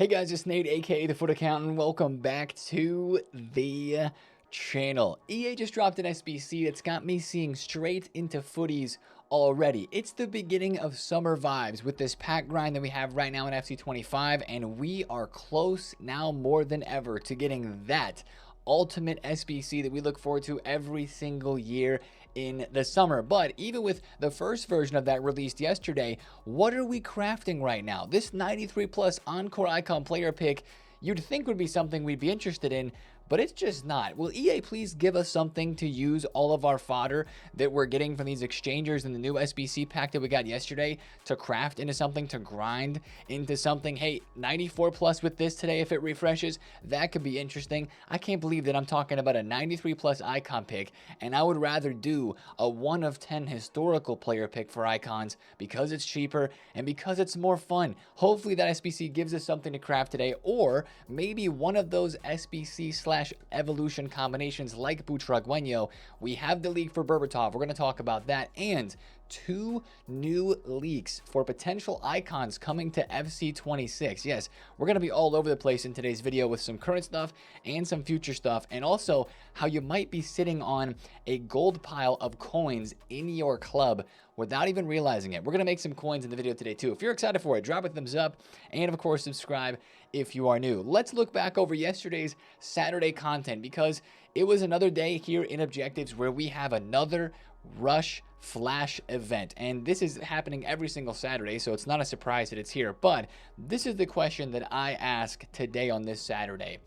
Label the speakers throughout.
Speaker 1: Hey guys, it's Nate, aka TheFutAccountant. Welcome back to the channel. EA just dropped an SBC that's got me seeing straight into footies already. It's the beginning of summer vibes with this pack grind that we have right now in FC25, and we are close now more than ever to getting that ultimate SBC that we look forward to every single year in the summer. But even with the first version of that released yesterday, what are we crafting right now? This 93 plus Encore Icon player pick you'd think would be something we'd be interested in, but it's just not. Will EA please give us something to use all of our fodder that we're getting from these exchangers in the new SBC pack that we got yesterday to craft into something, to grind into something? Hey, 94 plus with this today, if it refreshes, that could be interesting. I can't believe that I'm talking about a 93 plus icon pick, and I would rather do a 1 of 10 historical player pick for icons because it's cheaper and because it's more fun. Hopefully that SBC gives us something to craft today, or maybe one of those SBC / evolution combinations like Butragueño. We have the leak for Berbatov. We're going to talk about that, and 2 new leaks for potential icons coming to FC26. Yes, we're going to be all over the place in today's video with some current stuff and some future stuff, and also how you might be sitting on a gold pile of coins in your club without even realizing it. We're going to make some coins in the video today too. If you're excited for it, drop a thumbs up, and of course subscribe if you are new. Let's look back over yesterday's Saturday content, because it was another day here in Objectives where we have another Rush Flash event, and this is happening every single Saturday, so it's not a surprise that it's here. But this is the question that I ask today on this Saturday.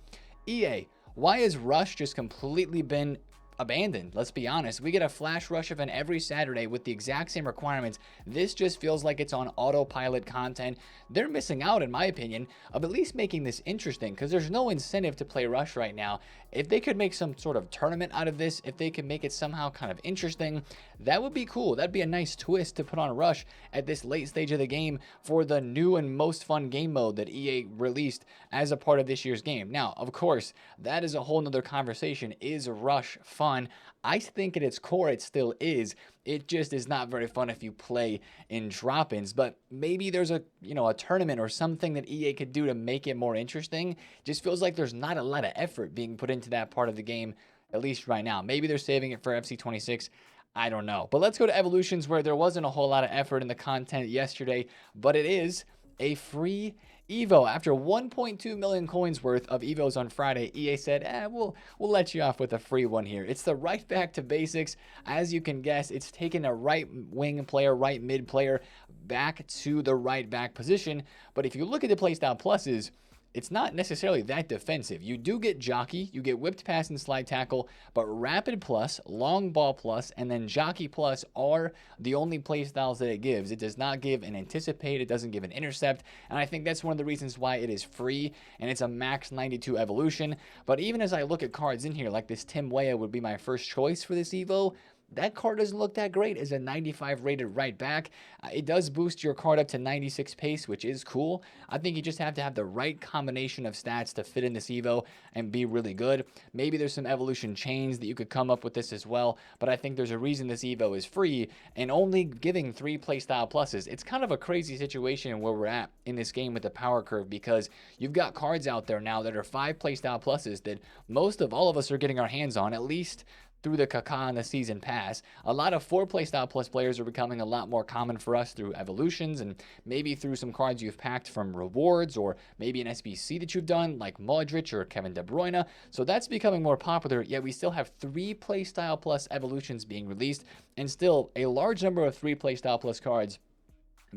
Speaker 1: EA, why has Rush just completely been abandoned? Let's be honest. We get a Flash Rush event every Saturday with the exact same requirements. This just feels like it's on autopilot content. They're missing out, in my opinion, of at least making this interesting, because there's no incentive to play Rush right now. If they could make some sort of tournament out of this, if they could make it somehow kind of interesting, that would be cool. That'd be a nice twist to put on a Rush at this late stage of the game for the new and most fun game mode that EA released as a part of this year's game. Now, of course, that is a whole nother conversation. Is Rush fun? I think at its core it still is. It just is not very fun if you play in drop-ins, but maybe there's a tournament or something that EA could do to make it more interesting. Just feels like there's not a lot of effort being put into that part of the game, at least right now. Maybe they're saving it for FC26. I don't know. But let's go to Evolutions, where there wasn't a whole lot of effort in the content yesterday, but it is a free Evo. After 1.2 million coins worth of Evos on Friday, EA said, we'll let you off with a free one here. It's the right back to basics. As you can guess, it's taken a right wing player, right mid player back to the right back position. But if you look at the playstyle pluses, it's not necessarily that defensive. You do get jockey, you get whipped pass and slide tackle, but rapid plus, long ball plus, and then jockey plus are the only play styles that it gives. It does not give an anticipate, it doesn't give an intercept, and I think that's one of the reasons why it is free, and it's a max 92 evolution. But even as I look at cards in here, like this Tim Weah would be my first choice for this Evo, that card doesn't look that great as a 95 rated right back. It does boost your card up to 96 pace, which is cool. I think you just have to have the right combination of stats to fit in this Evo and be really good. Maybe there's some evolution chains that you could come up with this as well, but I think there's a reason this Evo is free and only giving 3 playstyle pluses. It's kind of a crazy situation where we're at in this game with the power curve, because you've got cards out there now that are 5 playstyle pluses that most of all of us are getting our hands on, at least through the Kaká and the season pass. A lot of 4 playstyle plus players are becoming a lot more common for us through evolutions, and maybe through some cards you've packed from rewards, or maybe an SBC that you've done like Modric or Kevin De Bruyne. So that's becoming more popular, yet we still have 3 playstyle plus evolutions being released, and still a large number of 3 playstyle plus cards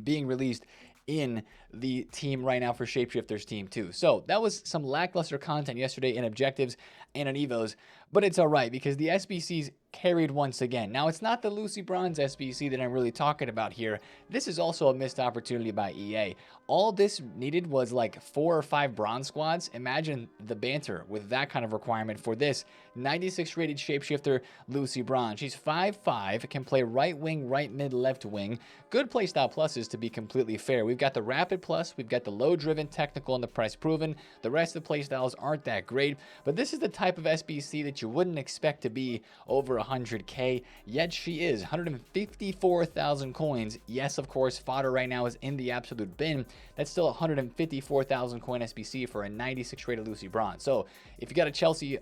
Speaker 1: being released in the team right now for Shapeshifter's team too. So that was some lackluster content yesterday in Objectives and in Evos, but it's all right because the SBCs carried once again. Now, it's not the Lucy Bronze SBC that I'm really talking about here. This is also a missed opportunity by EA. All this needed was like 4 or 5 bronze squads. Imagine the banter with that kind of requirement for this 96 rated Shapeshifter Lucy Braun. She's 5'5", can play right wing, right mid, left wing. Good playstyle pluses, to be completely fair. We've got the rapid 100+. We've got the low driven, technical, and the price proven. The rest of the playstyles aren't that great, but this is the type of SBC that you wouldn't expect to be over 100K, yet she is. 154,000 coins. Yes, of course, fodder right now is in the absolute bin. That's still 154,000 coin SBC for a 96 rated Lucy Braun. So if you got a Chelsea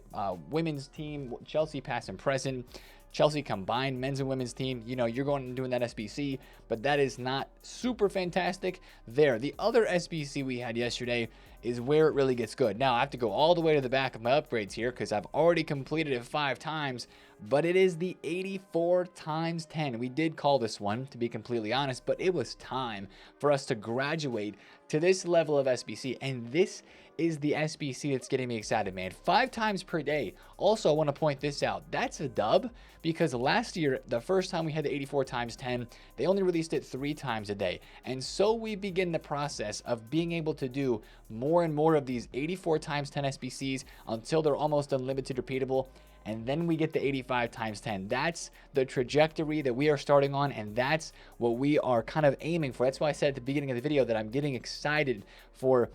Speaker 1: women's team, Chelsea past and present, Chelsea combined men's and women's team, you know, you're going and doing that SBC, but that is not super fantastic there. The other SBC we had yesterday is where it really gets good. Now, I have to go all the way to the back of my upgrades here because I've already completed it 5 times, but it is the 84 times 10. We did call this one, to be completely honest, but it was time for us to graduate to this level of SBC, and this is the SBC that's getting me excited, man. 5 times per day. Also, I want to point this out. That's a dub because last year, the first time we had the 84 times 10, they only released it 3 times a day. And so we begin the process of being able to do more and more of these 84 times 10 SBCs until they're almost unlimited repeatable. And then we get the 85 times 10. That's the trajectory that we are starting on, and that's what we are kind of aiming for. That's why I said at the beginning of the video that I'm getting excited for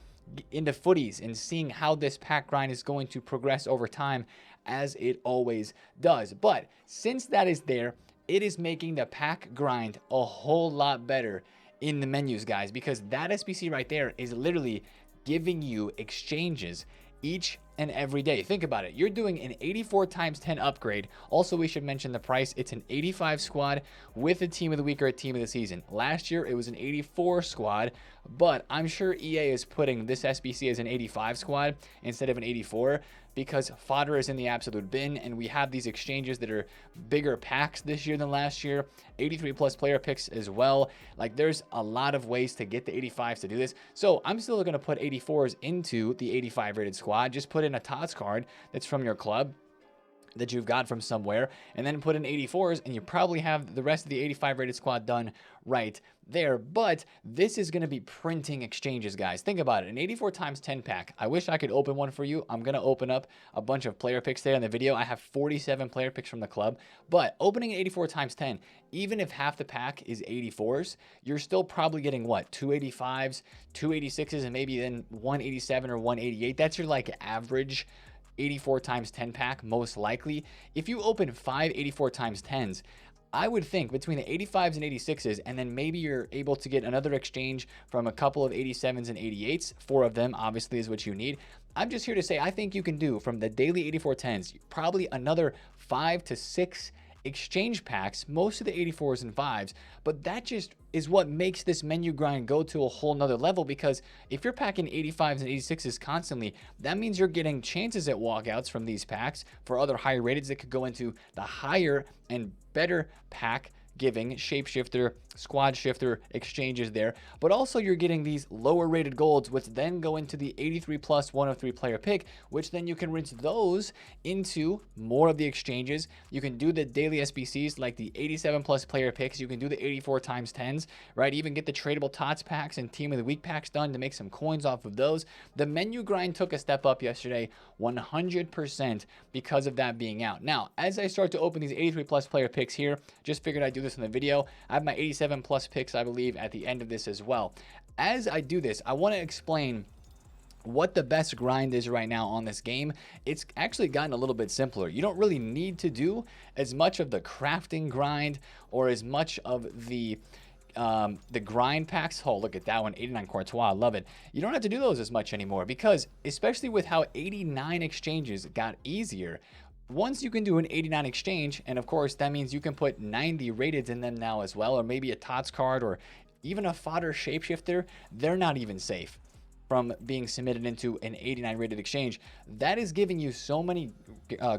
Speaker 1: into footies and seeing how this pack grind is going to progress over time, as it always does. But since that is there, it is making the pack grind a whole lot better in the menus, guys, because that SBC right there is literally giving you exchanges each and every day. Think about it. You're doing an 84 times 10 upgrade. Also, we should mention the price. It's an 85 squad with a team of the week or a team of the season. Last year, it was an 84 squad, but I'm sure EA is putting this SBC as an 85 squad instead of an 84 because fodder is in the absolute bin, and we have these exchanges that are bigger packs this year than last year. 83 plus player picks as well. Like, there's a lot of ways to get the 85s to do this. So I'm still going to put 84s into the 85 rated squad. Just put in a TOTS card that's from your club that you've got from somewhere, and then put in 84s, and you probably have the rest of the 85 rated squad done right there. But this is going to be printing exchanges, guys. Think about it. An 84 times 10 pack. I wish I could open one for you. I'm going to open up a bunch of player picks there in the video. I have 47 player picks from the club, but opening 84 times 10, even if half the pack is 84s, you're still probably getting what? 285s, 286s, and maybe then 187 or 188. That's your like average 84 times 10 pack, most likely. If you open 5 84 times 10s, I would think between the 85s and 86s, and then maybe you're able to get another exchange from a couple of 87s and 88s. 4 of them obviously is what you need. I'm just here to say I think you can do from the daily 84 10s probably another 5 to 6 exchange packs, most of the 84s and 5s, but that just is what makes this menu grind go to a whole nother level, because if you're packing 85s and 86s constantly, that means you're getting chances at walkouts from these packs for other higher rateds that could go into the higher and better pack giving shapeshifter, squad shifter exchanges there, but also you're getting these lower rated golds, which then go into the 83 plus 103 player pick, which then you can rinse those into more of the exchanges. You can do the daily SBCs like the 87 plus player picks. You can do the 84 times 10s, right? Even get the tradable TOTS packs and team of the week packs done to make some coins off of those. The menu grind took a step up yesterday, 100% because of that being out. Now, as I start to open these 83 plus player picks here, just figured I'd do this in the video. I have my 87 plus picks, I believe, at the end of this as well. As I do this, I want to explain what the best grind is right now on this game. It's actually gotten a little bit simpler. You don't really need to do as much of the crafting grind or as much of the grind packs. Oh, look at that one, 89 Courtois, I love it. You don't have to do those as much anymore because, especially with how 89 exchanges got easier, once you can do an 89 exchange, and of course that means you can put 90 rated in them now as well, or maybe a TOTS card or even a fodder shapeshifter, they're not even safe from being submitted into an 89 rated exchange. That is giving you so many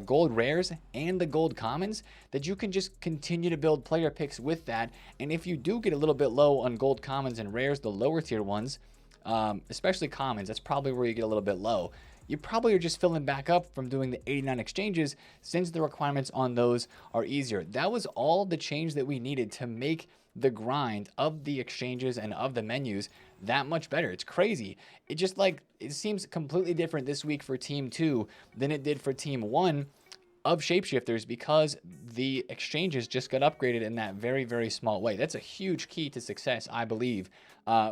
Speaker 1: gold rares and the gold commons that you can just continue to build player picks with that. And if you do get a little bit low on gold commons and rares, the lower tier ones, especially commons, that's probably where you get a little bit low. You probably are just filling back up from doing the 89 exchanges since the requirements on those are easier. That was all the change that we needed to make the grind of the exchanges and of the menus that much better. It's crazy. It just like, it seems completely different this week for Team 2 than it did for Team 1. of shapeshifters because the exchanges just got upgraded in that very, very small way. That's a huge key to success, I believe,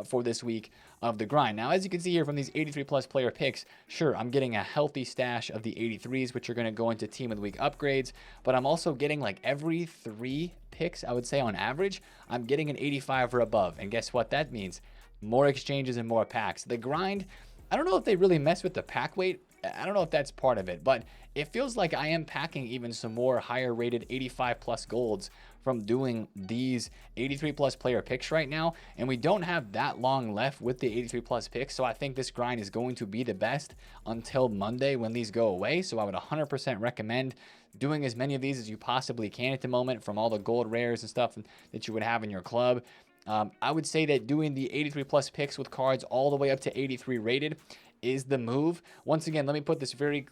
Speaker 1: for this week of the grind. Now, as you can see here from these 83 plus player picks, sure, I'm getting a healthy stash of the 83s, which are going to go into team of the week upgrades, but I'm also getting like every 3 picks, I would say on average, I'm getting an 85 or above. And guess what that means? More exchanges and more packs. The grind, I don't know if they really mess with the pack weight. I don't know if that's part of it, but it feels like I am packing even some more higher rated 85 plus golds from doing these 83 plus player picks right now. And we don't have that long left with the 83 plus picks. So I think this grind is going to be the best until Monday when these go away. So I would 100% recommend doing as many of these as you possibly can at the moment from all the gold rares and stuff that you would have in your club. I would say that doing the 83 plus picks with cards all the way up to 83 rated is the move. Once again, let me put this very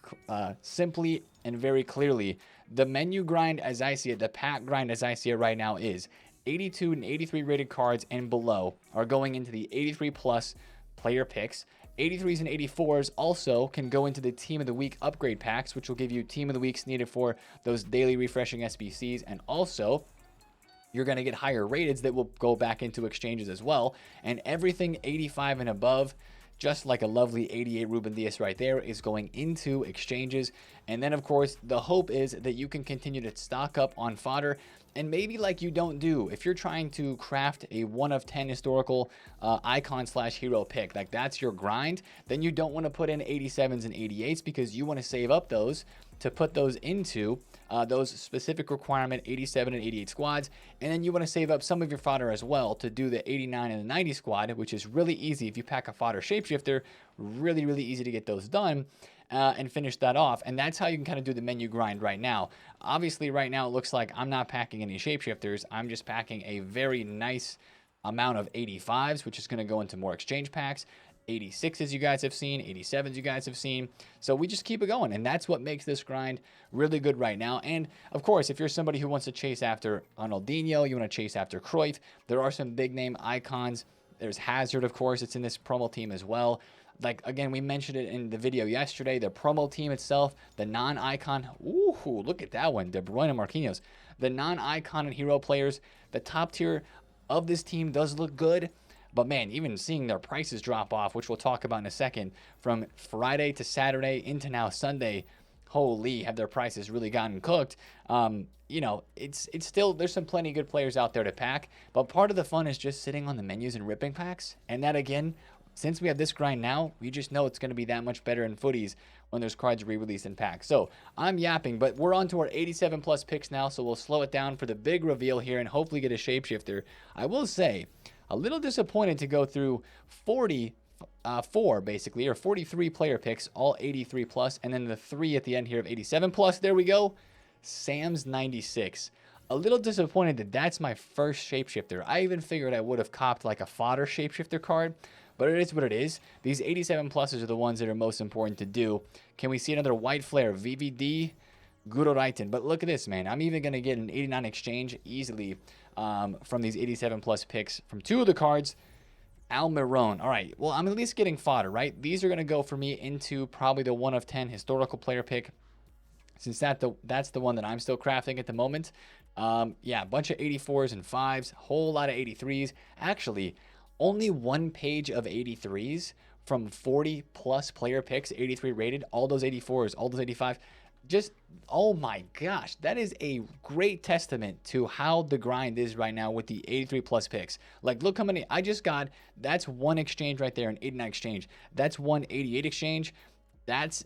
Speaker 1: simply and very clearly. The menu grind as I see it, the pack grind as I see it right now is 82 and 83 rated cards and below are going into the 83 plus player picks. 83s and 84s also can go into the team of the week upgrade packs, which will give you team of the weeks needed for those daily refreshing SBCs. And also, you're going to get higher rateds that will go back into exchanges as well. And everything 85 and above, just like a lovely 88 Ruben Diaz right there, is going into exchanges. And then, of course, the hope is that you can continue to stock up on fodder. And maybe like you don't do, if you're trying to craft a 1 of 10 historical icon / hero pick, like that's your grind, then you don't want to put in 87s and 88s because you want to save up those to put those into those specific requirement 87 and 88 squads. And then you want to save up some of your fodder as well to do the 89 and the 90 squad, which is really easy if you pack a fodder shapeshifter. Really, really easy to get those done. And finish that off. And that's how you can kind of do the menu grind right now. Obviously, right now, it looks like I'm not packing any shapeshifters. I'm just packing a very nice amount of 85s, which is going to go into more exchange packs. 86s you guys have seen, 87s you guys have seen. So we just keep it going. And that's what makes this grind really good right now. And of course, if you're somebody who wants to chase after Ronaldinho, you want to chase after Cruyff, there are some big name icons. There's Hazard, of course. It's in this promo team as well. Like, again, we mentioned it in the video yesterday, the promo team itself, the non-icon, ooh, look at that one, De Bruyne and Marquinhos. The non-icon and hero players, the top tier of this team does look good, but man, even seeing their prices drop off, which we'll talk about in a second, from Friday to Saturday into now Sunday, holy, have their prices really gotten cooked. You know, it's still, there's some plenty of good players out there to pack, but part of the fun is just sitting on the menus and ripping packs, and that, again, since we have this grind now, we just know it's going to be that much better in footies when there's cards re-released in packs. So I'm yapping, but we're on to our 87 plus picks now, so we'll slow it down for the big reveal here and hopefully get a shapeshifter. I will say, a little disappointed to go through 44 basically, or 43 player picks, all 83 plus, and then the 3 at the end here of 87 plus. There we go. Sam's 96. A little disappointed that that's my first shapeshifter. I even figured I would have copped like a fodder shapeshifter card, but it is what it is. These 87 pluses are the ones that are most important to do. Can we see another white flare? VVD, Gudoraitin. But look at this, man. I'm even going to get an 89 exchange easily from these 87 plus picks from 2 of the cards. Almiron. All right. Well, I'm at least getting fodder, right? These are going to go for me into probably the 1 of 10 historical player pick, since that's the one that I'm still crafting at the moment. Yeah, a bunch of 84s and 5s, whole lot of 83s. Actually, only 1 page of 83s from 40 plus player picks, 83 rated, all those 84s, all those 85. Just, oh my gosh, that is a great testament to how the grind is right now with the 83 plus picks. Like, look how many I just got. That's 1 exchange right there, an 89 exchange. That's 1 88 exchange. That's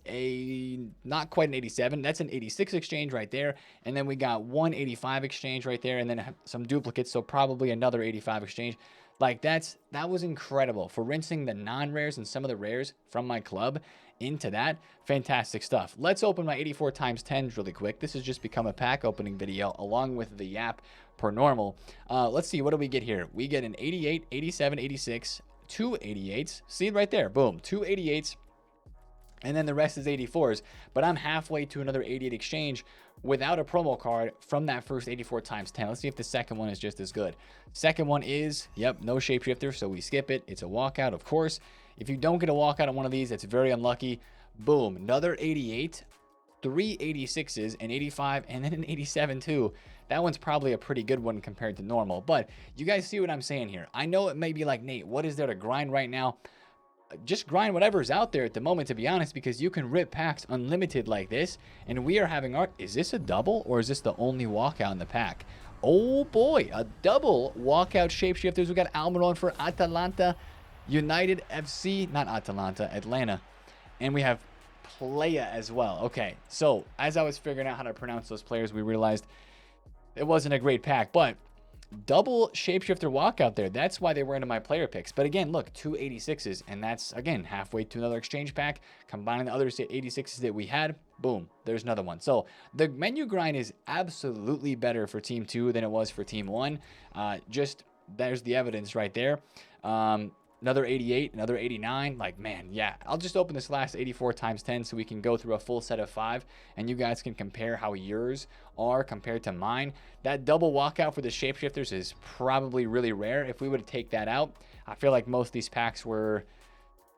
Speaker 1: not quite an 87. That's an 86 exchange right there. And then we got 1 85 exchange right there, and then some duplicates, so probably another 85 exchange. Like, that was incredible for rinsing the non-rares and some of the rares from my club into that. Fantastic stuff. Let's open my 84 times 10s really quick. This has just become a pack opening video along with the yap per normal. Let's see, what do we get here? We get an 88, 87, 86, 2 88s. See right there, boom, 2 88s. And then the rest is 84s, but I'm halfway to another 88 exchange without a promo card from that first 84 times 10. Let's see if the second one is just as good. Second one is, yep, no shapeshifter, so we skip it. It's a walkout, of course. If you don't get a walkout on one of these, it's very unlucky. Boom, another 88. 3 86s, an 85, and then an 87 too. That one's probably a pretty good one compared to normal. But you guys see what I'm saying here. I know it may be like, Nate, what is there to grind right now? Just grind whatever's out there at the moment, to be honest, because you can rip packs unlimited like this. And we are having our... Is this a double, or is this the only walkout in the pack? Oh boy, a double walkout shapeshifters. We got Almiron for Atalanta United FC, not Atalanta, Atlanta. And we have Playa as well. Okay, so as I was figuring out how to pronounce those players, we realized it wasn't a great pack, but double shapeshifter walkout there. That's why they were into my player picks. But again, look, 2 86s, and that's, again, halfway to another exchange pack. Combining the other 86s that we had, boom, there's another one. So the menu grind is absolutely better for Team 2 than it was for Team 1. Just, there's the evidence right there. Another 88, another 89. Like, man, yeah. I'll just open this last 84 times 10 so we can go through a full set of 5, and you guys can compare how yours are compared to mine. That double walkout for the shapeshifters is probably really rare. If we would take that out, I feel like most of these packs were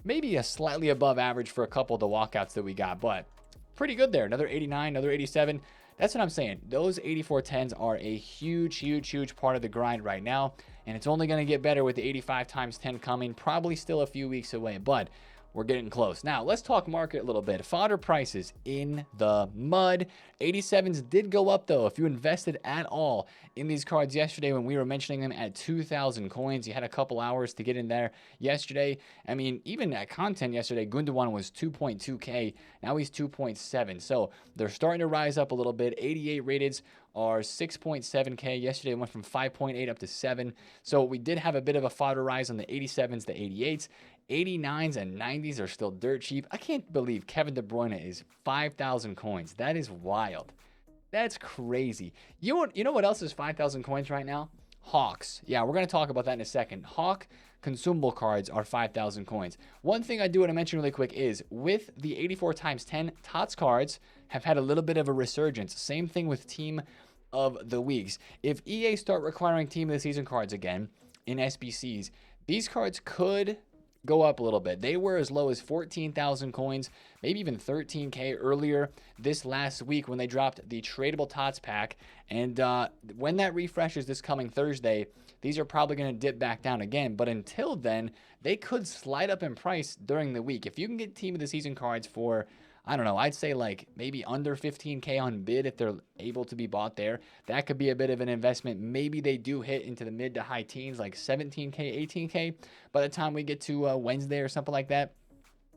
Speaker 1: maybe a slightly above average for a couple of the walkouts that we got, but pretty good there. Another 89, another 87. That's what I'm saying. Those 84 10s are a huge, huge, huge part of the grind right now. And it's only going to get better with the 85 times 10 coming. Probably still a few weeks away, but we're getting close. Now, let's talk market a little bit. Fodder prices in the mud. 87s did go up, though. If you invested at all in these cards yesterday when we were mentioning them at 2,000 coins, you had a couple hours to get in there yesterday. I mean, even at content yesterday, Gundogan was 2.2K. Now he's 2.7. So they're starting to rise up a little bit. 88 rateds are 6.7K. Yesterday it went from 5.8 up to 7. So we did have a bit of a fodder rise on the 87s, the 88s. 89s and 90s are still dirt cheap. I can't believe Kevin De Bruyne is 5,000 coins. That is wild. That's crazy. You know what else is 5,000 coins right now? Hawks. Yeah, we're going to talk about that in a second. Hawk consumable cards are 5,000 coins. One thing I do want to mention really quick is with the 84 times 10, TOTS cards have had a little bit of a resurgence. Same thing with Team of the Weeks. If EA start requiring Team of the Season cards again in SBCs, these cards could go up a little bit. They were as low as 14,000 coins, maybe even 13K earlier this last week when they dropped the tradable TOTS pack. And when that refreshes this coming Thursday, these are probably going to dip back down again. But until then, they could slide up in price during the week. If you can get Team of the Season cards for, I don't know, I'd say like maybe under 15K on bid if they're able to be bought there. That could be a bit of an investment. Maybe they do hit into the mid to high teens, like 17K, 18K by the time we get to Wednesday or something like that.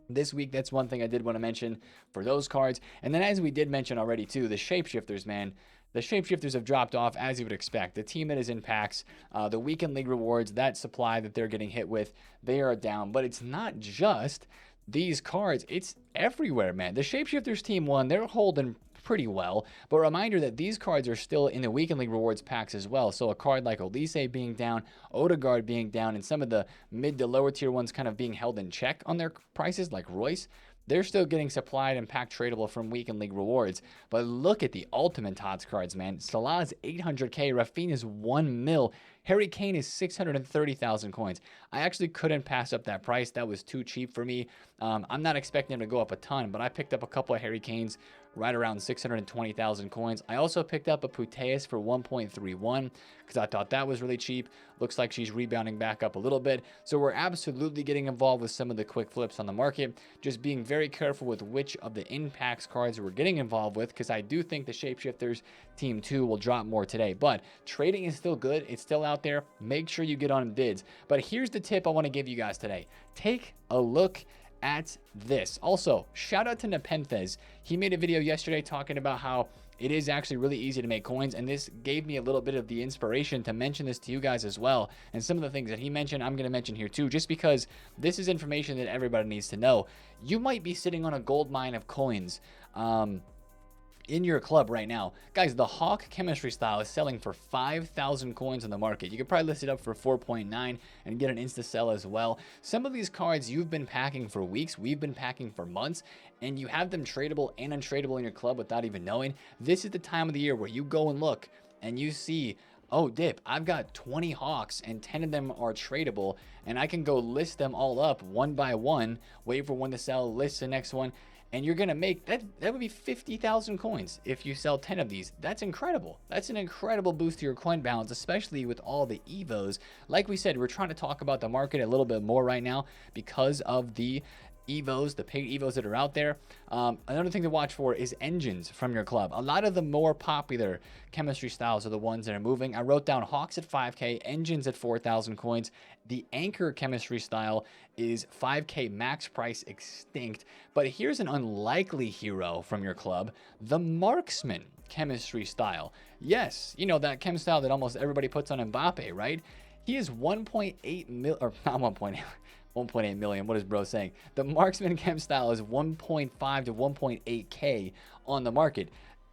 Speaker 1: This week, that's one thing I did want to mention for those cards. And then as we did mention already too, the shapeshifters, man. The shapeshifters have dropped off as you would expect. The team that is in packs, the weekend league rewards, that supply that they're getting hit with, they are down. But it's not just these cards, it's everywhere, man. The shapeshifters team 1, they're holding pretty well, but a reminder that these cards are still in the weekend league rewards packs as well. So a card like Olise being down, Odegaard being down, and some of the mid to lower tier ones kind of being held in check on their prices like Royce, they're still getting supplied and pack tradable from weekend league rewards. But look at the ultimate TOTS cards, man. Salah's 800K, Rafinha's 1 mil, Harry Kane is 630,000 coins. I actually couldn't pass up that price. That was too cheap for me. I'm not expecting him to go up a ton, but I picked up a couple of Harry Kanes right around 620,000 coins. I also picked up a Puteas for 1.31 because I thought that was really cheap. Looks like she's rebounding back up a little bit. So we're absolutely getting involved with some of the quick flips on the market. Just being very careful with which of the impacts cards we're getting involved with, because I do think the Shapeshifters Team 2 will drop more today. But trading is still good. It's still out there. Make sure you get on bids. But here's the tip I want to give you guys today. Take a look at this. Also, shout out to Nepenthes. He made a video yesterday talking about how it is actually really easy to make coins, and this gave me a little bit of the inspiration to mention this to you guys as well. And some of the things that he mentioned, I'm going to mention here too, just because this is information that everybody needs to know. You might be sitting on a gold mine of coins in your club right now. Guys, the Hawk chemistry style is selling for 5,000 coins on the market. You could probably list it up for 4.9 and get an insta sell as well. Some of these cards you've been packing for weeks, we've been packing for months, and you have them tradable and untradeable in your club without even knowing. This is the time of the year where you go and look and you see Oh, Dip, I've got 20 Hawks and 10 of them are tradable, and I can go list them all up one by one, wait for one to sell, list the next one, and you're gonna make that. That would be 50,000 coins if you sell 10 of these. That's incredible. That's an incredible boost to your coin balance, especially with all the Evos. Like we said, we're trying to talk about the market a little bit more right now because of the Evos, the paid Evos that are out there. Another thing to watch for is engines from your club. A lot of the more popular chemistry styles are the ones that are moving. I wrote down Hawks at 5K, engines at 4,000 coins. The anchor chemistry style is 5K max price extinct. But here's an unlikely hero from your club, the marksman chemistry style. Yes, you know that chem style that almost everybody puts on Mbappe, right? He is 1.8 mil, or not 1.8. 1.8 million. What is bro saying? The marksman chem style is 1.5 to 1.8k on the market.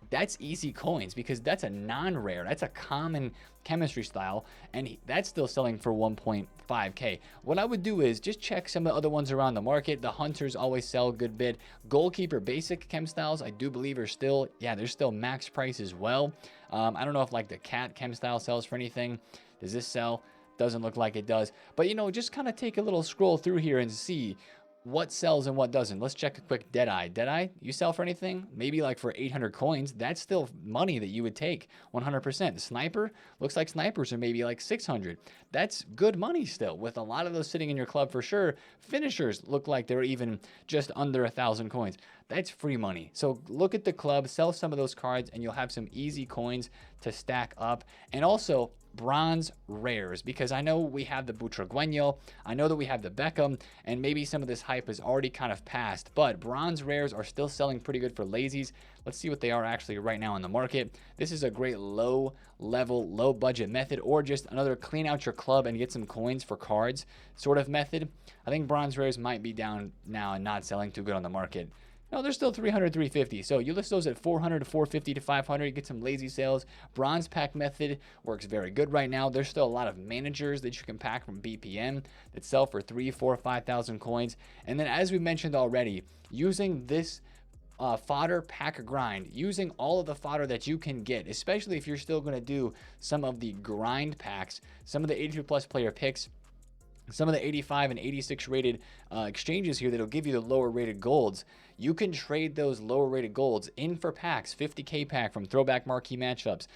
Speaker 1: That's easy coins because that's a non-rare. That's a common chemistry style, and that's still selling for 1.5k. What I would do is just check some of the other ones around the market. The hunters always sell a good bit. Goalkeeper basic chem styles, I do believe are still, yeah, they're still max price as well. I don't know if like the cat chem style sells for anything. Does this sell? Doesn't look like it does. But, you know, just kind of take a little scroll through here and see what sells and what doesn't. Let's check a quick Deadeye. Deadeye, you sell for anything? Maybe like for 800 coins. That's still money that you would take 100%. Sniper, looks like snipers are maybe like 600. That's good money still, with a lot of those sitting in your club for sure. Finishers look like they're even just under 1,000 coins. That's free money. So look at the club, sell some of those cards, and you'll have some easy coins to stack up. And also, bronze rares, because I know we have the Butragueño, I know that we have the Beckham, and maybe some of this hype is already kind of passed, but bronze rares are still selling pretty good for lazies. Let's see what they are actually right now in the market. This is a great low level, low budget method, or just another clean out your club and get some coins for cards sort of method. I think bronze rares might be down now and not selling too good on the market. No, they're still 300, 350. So you list those at 400 to 450 to 500. You get some lazy sales. Bronze pack method works very good right now. There's still a lot of managers that you can pack from BPM that sell for 3, 4, 5,000 coins. And then, as we mentioned already, using this fodder pack grind, using all of the fodder that you can get, especially if you're still going to do some of the grind packs, some of the 82 plus player picks, some of the 85 and 86 rated exchanges here that'll give you the lower rated golds. You can trade those lower rated golds in for packs, 50k pack from throwback marquee matchups,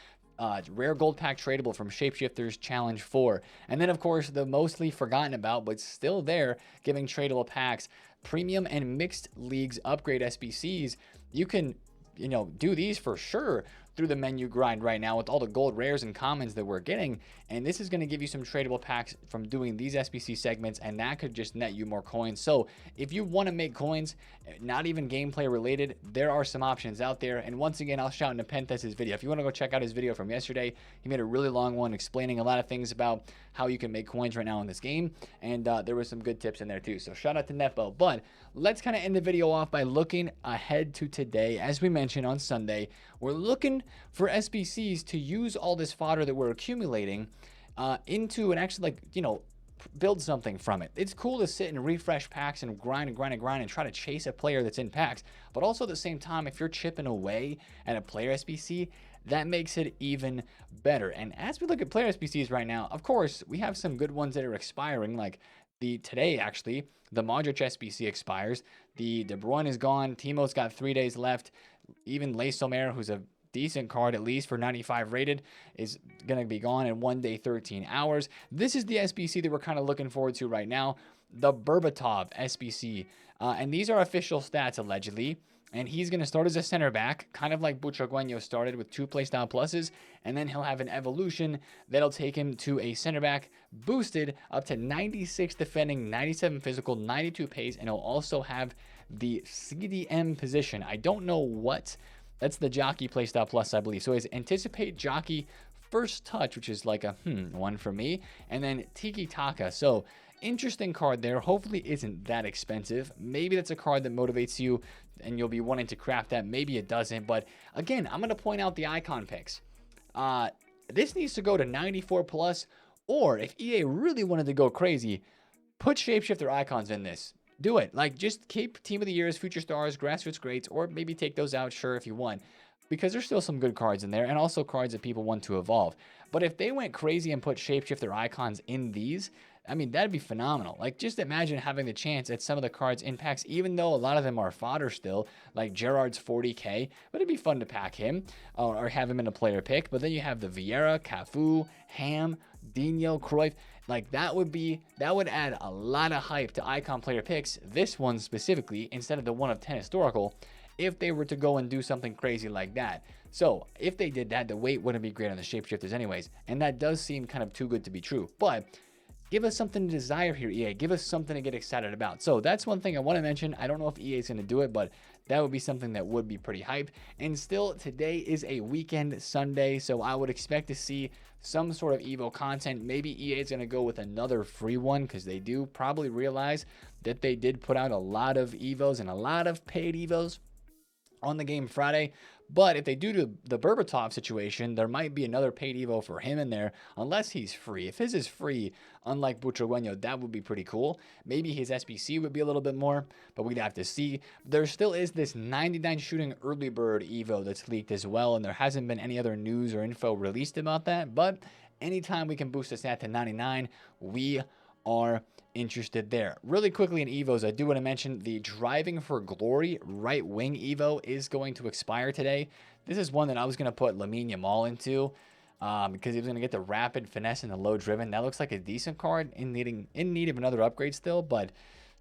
Speaker 1: rare gold pack tradable from Shapeshifters Challenge 4. And then, of course, the mostly forgotten about, but still there, giving tradable packs, premium and mixed leagues upgrade SBCs. You can, you know, do these for sure through the menu grind right now with all the gold rares and commons that we're getting, and this is going to give you some tradable packs from doing these SBC segments, and that could just net you more coins. So if you want to make coins, not even gameplay related, there are some options out there. And once again, I'll shout into Pentes's video. If you want to go check out his video from yesterday, he made a really long one explaining a lot of things about how you can make coins right now in this game, and there was some good tips in there too. So shout out to Nepo. But let's kind of end the video off by looking ahead to today. As we mentioned on Sunday, we're looking for SBCs to use all this fodder that we're accumulating into and actually, like, you know, build something from it. It's cool to sit and refresh packs and grind and grind and grind and try to chase a player that's in packs, but also at the same time, if you're chipping away at a player SBC, that makes it even better. And as we look at player SBCs right now, of course, we have some good ones that are expiring, like today actually, the Modric SBC expires, the De Bruyne is gone, Timo's got 3 days left, even Le Sommer, who's a decent card at least for 95 rated, is going to be gone in 1 day 13 hours. This is the SBC that we're kind of looking forward to right now, the Berbatov SBC, and these are official stats allegedly, and he's going to start as a center back, kind of like Butragueño started with 2 playstyle pluses, and then he'll have an evolution that'll take him to a center back boosted up to 96 defending, 97 physical, 92 pace, and he'll also have the CDM position. I don't know what. That's the Jockey playstyle plus, I believe. So it's Anticipate, Jockey, First Touch, which is like a one for me, and then Tiki Taka. So interesting card there. Hopefully isn't that expensive. Maybe that's a card that motivates you and you'll be wanting to craft that. Maybe it doesn't. But again, I'm going to point out the icon picks. This needs to go to 94 plus, or if EA really wanted to go crazy, put Shapeshifter icons in this. Do it. Like, just keep Team of the Years, Future Stars, Grassroots Greats, or maybe take those out, sure, if you want. because there's still some good cards in there, and also cards that people want to evolve. But if they went crazy and put shapeshifter icons in these, I mean, that'd be phenomenal. Like, just imagine having the chance at some of the cards in packs, even though a lot of them are fodder still, like Gerrard's 40k, but it'd be fun to pack him or have him in a player pick. But then you have the Vieira, Cafu, Ham, Dino, Cruyff. Like, that would add a lot of hype to icon player picks, this one specifically, instead of the 1 of 10 historical, if they were to go and do something crazy like that. So if they did that, the weight wouldn't be great on the shapeshifters anyways, and that does seem kind of too good to be true. But give us something to desire here, EA. Give us something to get excited about. So that's one thing I want to mention. I don't know if EA is going to do it, but that would be something that would be pretty hype. And still, today is a weekend Sunday, so I would expect to see some sort of Evo content. Maybe EA is going to go with another free one, because they do probably realize that they did put out a lot of Evos and a lot of paid Evos on the game Friday. But if they do the Berbatov situation, there might be another paid Evo for him in there, unless he's free. If his is free, unlike Butragueño, that would be pretty cool. Maybe his SBC would be a little bit more, but we'd have to see. There still is this 99 shooting early bird Evo that's leaked as well, and there hasn't been any other news or info released about that. But anytime we can boost a stat to 99, we are interested there. Really quickly in Evos, I do want to mention the Driving for Glory right wing Evo is going to expire today. This is one that I was going to put Lamine Yamal into because he was going to get the rapid finesse and the low driven. That looks like a decent card in need of another upgrade still, but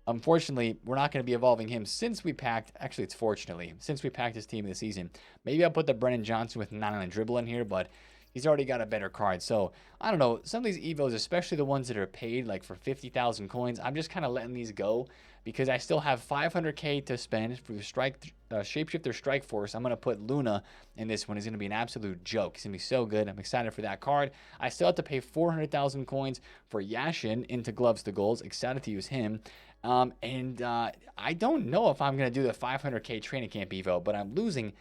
Speaker 1: unfortunately, we're not going to be evolving him since we packed, actually it's fortunately, since we packed his team of the season. Maybe I'll put the Brennan Johnson with 9 on the dribble in here, but he's already got a better card. So, I don't know, some of these Evos, especially the ones that are paid like for 50,000 coins, I'm just kind of letting these go because I still have 500k to spend for the Shapeshifter Strike Force. I'm going to put Luna in this one. He's going to be an absolute joke. He's going to be so good. I'm excited for that card. I still have to pay 400,000 coins for Yashin into Gloves to Goals. Excited to use him. I don't know if I'm going to do the 500k training camp Evo, but I'm losing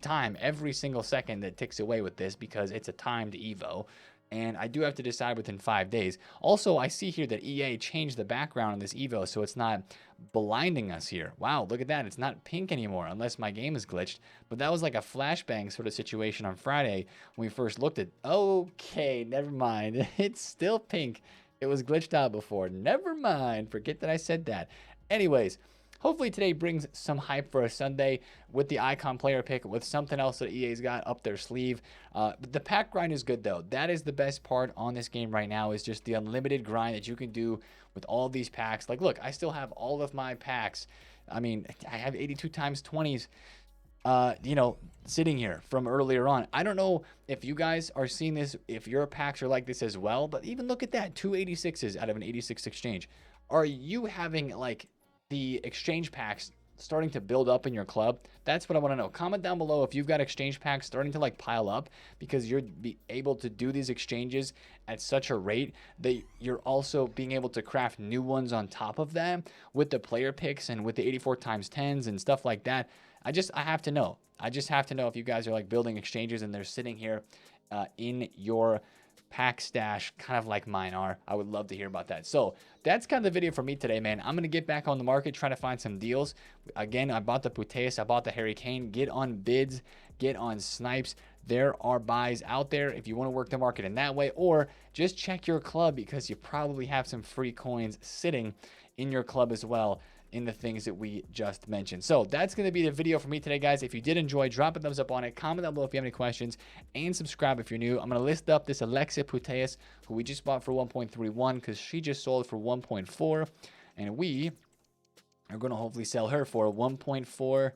Speaker 1: time every single second that ticks away with this because it's a timed Evo, and I do have to decide within 5 days. Also, I see here that EA changed the background on this Evo, so it's not blinding us here. Wow, look at that. It's not pink anymore, unless my game is glitched. But that was like a flashbang sort of situation on Friday when we first looked at. Okay, never mind. It's still pink. It was glitched out before. Never mind. Forget that I said that. Anyways, hopefully today brings some hype for a Sunday with the icon player pick, with something else that EA's got up their sleeve. The pack grind is good, though. That is the best part on this game right now, is just the unlimited grind that you can do with all these packs. Like, look, I still have all of my packs. I mean, I have 82 times 20s, sitting here from earlier on. I don't know if you guys are seeing this, if your packs are like this as well, but even look at that, 2 86s out of an 86 exchange. Are you having, like, the exchange packs starting to build up in your club? That's what I want to know. Comment down below if you've got exchange packs starting to like pile up because you're able to do these exchanges at such a rate that you're also being able to craft new ones on top of them with the player picks and with the 84 times 10s and stuff like that. I have to know. I just have to know if you guys are like building exchanges and they're sitting here in your pack stash, kind of like mine are. I would love to hear about that. So that's kind of the video for me today, man. I'm going to get back on the market, try to find some deals. Again, I bought the Puteas, I bought the Harry Kane. Get on bids, get on snipes. There are buys out there if you want to work the market in that way, or just check your club because you probably have some free coins sitting in your club as well in the things that we just mentioned. So that's going to be the video for me today, guys. If you did enjoy, drop a thumbs up on it, comment down below if you have any questions, and subscribe if you're new. I'm going to list up this Alexa Puteas, who we just bought for 1.31 because she just sold for 1.4, and we are going to hopefully sell her for 1.4.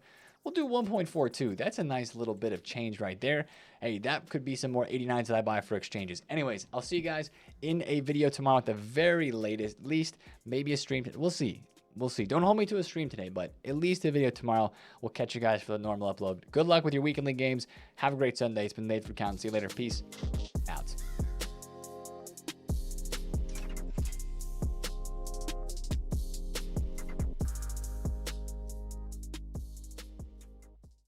Speaker 1: We'll do 1.42. That's a nice little bit of change right there. Hey, that could be some more 89s that I buy for exchanges. Anyways, I'll see you guys in a video tomorrow at the very latest. At least maybe a stream. We'll see. We'll see. Don't hold me to a stream today, but at least a video tomorrow. We'll catch you guys for the normal upload. Good luck with your weekend league games. Have a great Sunday. It's been TheFutAccountant. See you later. Peace out.